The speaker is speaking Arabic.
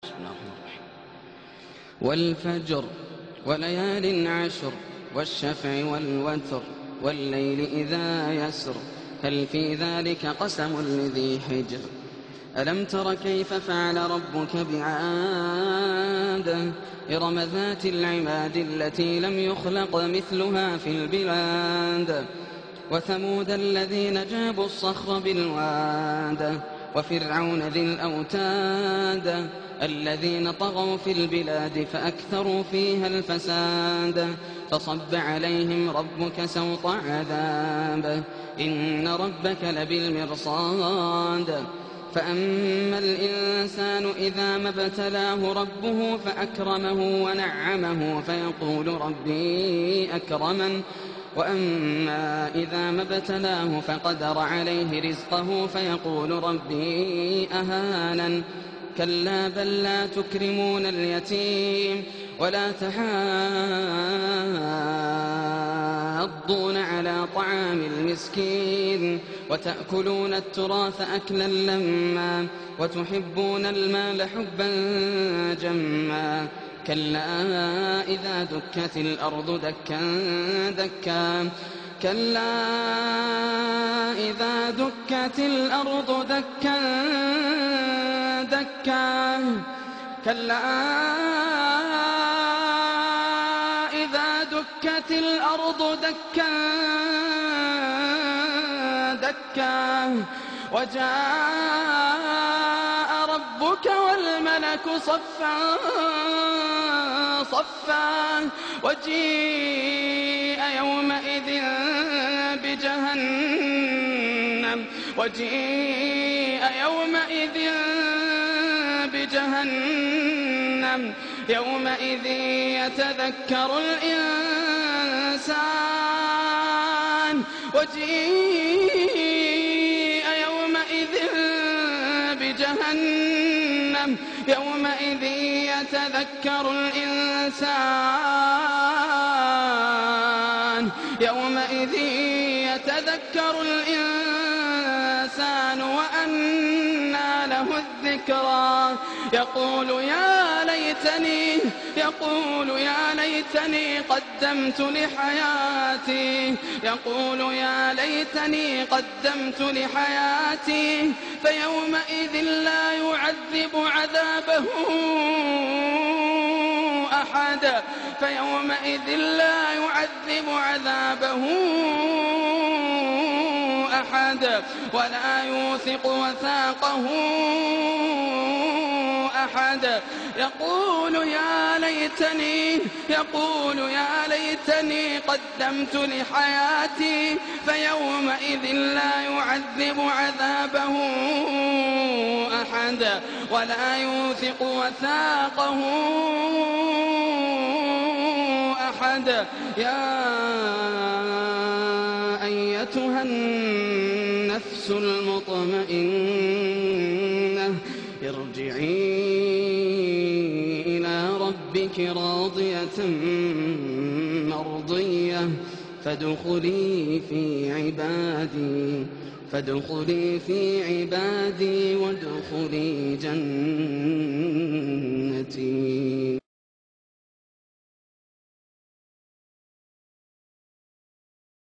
بسم الله الرحمن الرحيم. والفجر وليال عشر والشفع والوتر والليل إذا يسر هل في ذلك قسم لذي حجر ألم تر كيف فعل ربك بعاد إرم ذات العماد التي لم يخلق مثلها في البلاد وثمود الذين جابوا الصخر بالواد وفرعون ذي الأوتاد الذين طغوا في البلاد فأكثروا فيها الفساد فصب عليهم ربك سوط عذاب إن ربك لبالمرصاد فأما الإنسان إذا ما ابتلاه ربه فأكرمه ونعمه فيقول ربي أكرمن وأما إذا ما ابتلاه فقدر عليه رزقه فيقول ربي أهانن كلا بل لا تكرمون اليتيم ولا تحاضون على طعام المسكين وتأكلون التراث أكلا لما وتحبون المال حبا جما كلا إذا دكت الأرض دكا دكا كلا إذا دكت الأرض دكا دكا كلا إذا دكت الأرض دكا دكا وجاء ربك والملك صفا صفا وجيء يومئذ بجهنم يومئذ يتذكر الإنسان وجيء يومئذ بجهنم يومئذ يتذكر الإنسان وأنى له الذكرى يقول يا ليتني قدمت لحياتي فيومئذ لا يعذب عذابه أحد ولا يوثق وثاقه أحد يقول يا ليتني قدمت لحياتي فيومئذ لا يعذب عذابه أحد ولا يوثق وثاقه أحد يا أيتها النفس المطمئنة ارجعي إلى ربك راضية مرضية فادخلي في عبادي وادخلي جنتي.